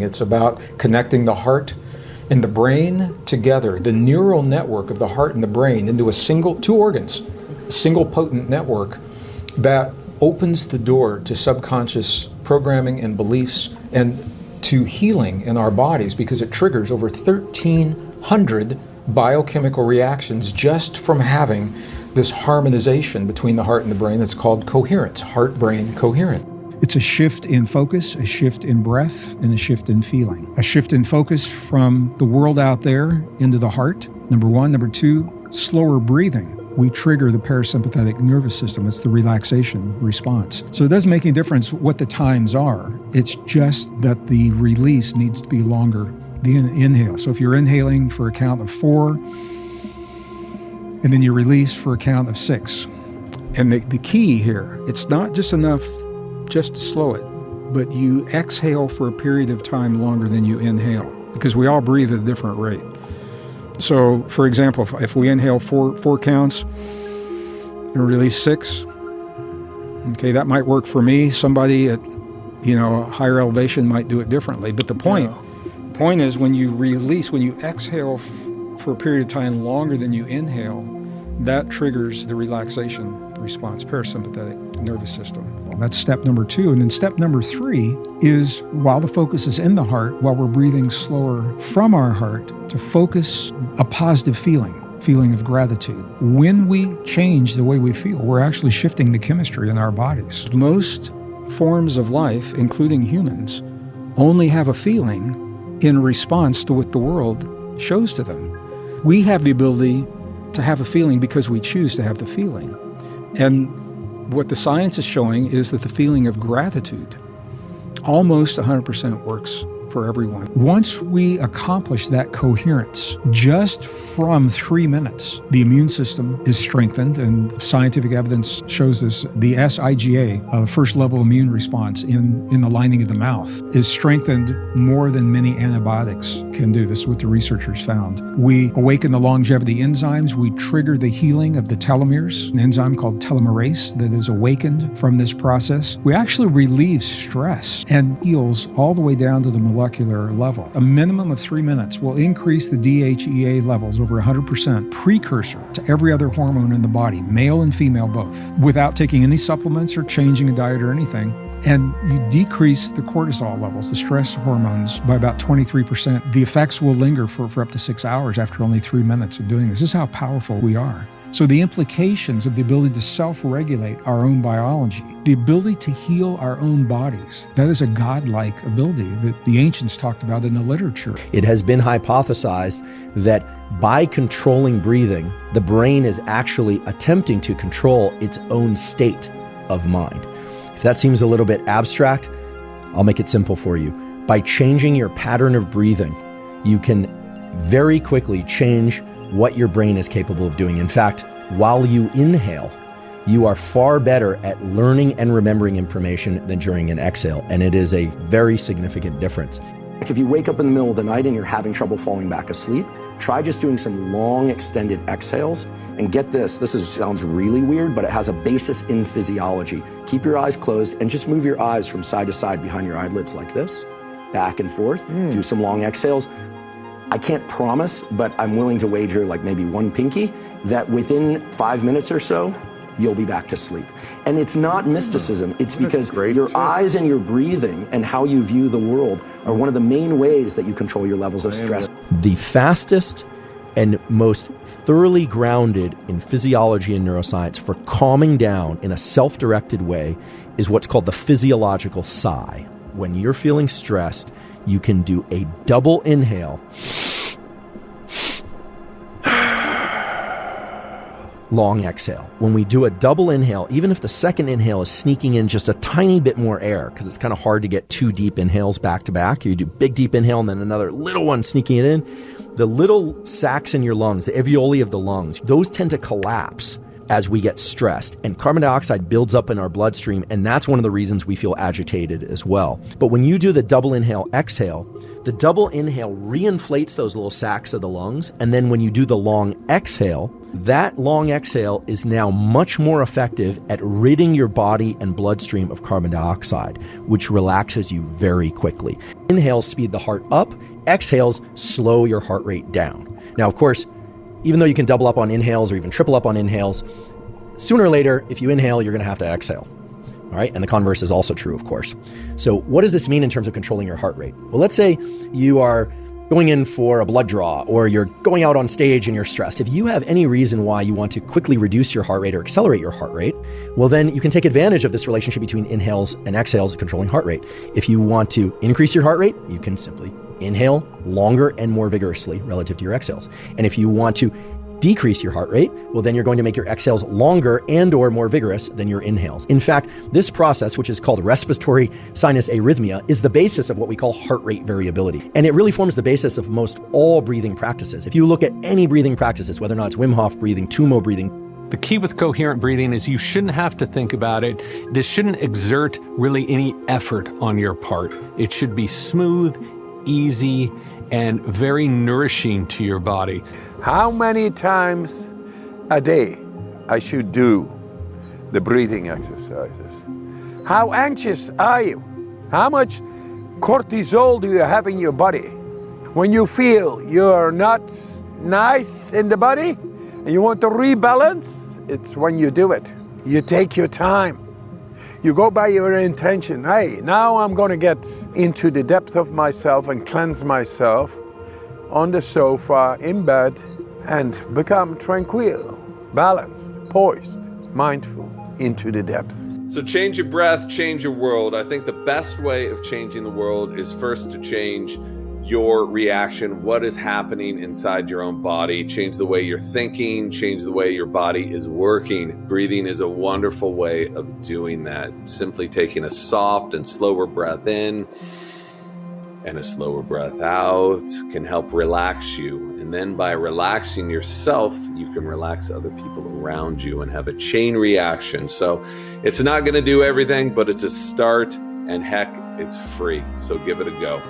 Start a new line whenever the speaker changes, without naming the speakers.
It's about connecting the heart and the brain together, the neural network of the heart and the brain into two organs, a single potent network that opens the door to subconscious programming and beliefs and to healing in our bodies, because it triggers over 1,300 biochemical reactions just from having this harmonization between the heart and the brain that's called coherence, heart-brain coherent.
It's a shift in focus, a shift in breath, and a shift in feeling. A shift in focus from the world out there into the heart, number one. Number two, slower breathing. We trigger the parasympathetic nervous system. It's the relaxation response. So it doesn't make any difference what the times are. It's just that the release needs to be longer, the inhale. So if you're inhaling for a count of 4, and then you release for a count of 6. And the key here, it's not just enough just to slow it, but you exhale for a period of time longer than you inhale, because we all breathe at a different rate. So, for example, if we inhale 4 counts and release 6, okay, that might work for me. Somebody at, a higher elevation might do it differently. But the point is, when you release, when you exhale for a period of time longer than you inhale, that triggers the relaxation response, parasympathetic nervous system. That's step number 2. And then step number 3 is, while the focus is in the heart, while we're breathing slower from our heart, to focus a positive feeling of gratitude. When we change the way we feel, we're actually shifting the chemistry in our bodies. Most forms of life, including humans, only have a feeling in response to what the world shows to them. We have the ability to have a feeling because we choose to have the feeling. And what the science is showing is that the feeling of gratitude almost 100% works for everyone. Once we accomplish that coherence, just from 3 minutes, the immune system is strengthened, and scientific evidence shows this. The SIGA, first level immune response in the lining of the mouth, is strengthened more than many antibiotics can do. This is what the researchers found. We awaken the longevity enzymes. We trigger the healing of the telomeres, an enzyme called telomerase that is awakened from this process. We actually relieve stress and heals all the way down to the molecular level. A minimum of 3 minutes will increase the DHEA levels over 100%, precursor to every other hormone in the body, male and female both, without taking any supplements or changing a diet or anything. And you decrease the cortisol levels, the stress hormones, by about 23%. The effects will linger for up to 6 hours after only 3 minutes of doing this. This is how powerful we are. So the implications of the ability to self-regulate our own biology, the ability to heal our own bodies, that is a godlike ability that the ancients talked about in the literature.
It has been hypothesized that by controlling breathing, the brain is actually attempting to control its own state of mind. If that seems a little bit abstract, I'll make it simple for you. By changing your pattern of breathing, you can very quickly change what your brain is capable of doing. In fact, while you inhale, you are far better at learning and remembering information than during an exhale, and it is a very significant difference.
If you wake up in the middle of the night and you're having trouble falling back asleep, try just doing some long extended exhales. And get this sounds really weird, but it has a basis in physiology. Keep your eyes closed and just move your eyes from side to side behind your eyelids like this, back and forth. Do some long exhales. I can't promise, but I'm willing to wager like maybe one pinky that within 5 minutes or so, you'll be back to sleep. And it's not mysticism. It's because your eyes and your breathing and how you view the world are one of the main ways that you control your levels of stress.
The fastest and most thoroughly grounded in physiology and neuroscience for calming down in a self-directed way is what's called the physiological sigh. When you're feeling stressed, you can do a double inhale, long exhale. When we do a double inhale, even if the second inhale is sneaking in just a tiny bit more air, because it's kind of hard to get 2 deep inhales back to back, you do big deep inhale and then another little one sneaking it in, the little sacs in your lungs, the alveoli of the lungs, those tend to collapse as we get stressed, and carbon dioxide builds up in our bloodstream, and that's one of the reasons we feel agitated as well. But when you do the double inhale exhale, the double inhale reinflates those little sacs of the lungs, and then when you do the long exhale, that long exhale is now much more effective at ridding your body and bloodstream of carbon dioxide, which relaxes you very quickly. Inhales speed the heart up, exhales slow your heart rate down. Now, of course, even though you can double up on inhales or even triple up on inhales, sooner or later, if you inhale, you're going to have to exhale. All right, and the converse is also true, of course. So what does this mean in terms of controlling your heart rate? Well, let's say you are going in for a blood draw, or you're going out on stage and you're stressed. If you have any reason why you want to quickly reduce your heart rate or accelerate your heart rate, well, then you can take advantage of this relationship between inhales and exhales controlling heart rate. If you want to increase your heart rate, you can simply inhale longer and more vigorously relative to your exhales. And if you want to decrease your heart rate, well, then you're going to make your exhales longer and or more vigorous than your inhales. In fact, this process, which is called respiratory sinus arrhythmia, is the basis of what we call heart rate variability. And it really forms the basis of most all breathing practices. If you look at any breathing practices, whether or not it's Wim Hof breathing, Tumo breathing,
the key with coherent breathing is you shouldn't have to think about it. This shouldn't exert really any effort on your part. It should be smooth, easy, and very nourishing to your body.
How many times a day I should do the breathing exercises? How anxious are you? How much cortisol do you have in your body? When you feel you're not nice in the body and you want to rebalance, it's when you do it. You take your time. You go by your intention. Hey, now I'm going to get into the depth of myself and cleanse myself on the sofa, in bed, and become tranquil, balanced, poised, mindful, into the depth.
So change your breath, change your world. I think the best way of changing the world is first to change your reaction, what is happening inside your own body, change the way you're thinking, change the way your body is working. Breathing is a wonderful way of doing that. Simply taking a soft and slower breath in and a slower breath out can help relax you. And then by relaxing yourself, you can relax other people around you and have a chain reaction. So it's not going to do everything, but it's a start, and heck, it's free. So give it a go.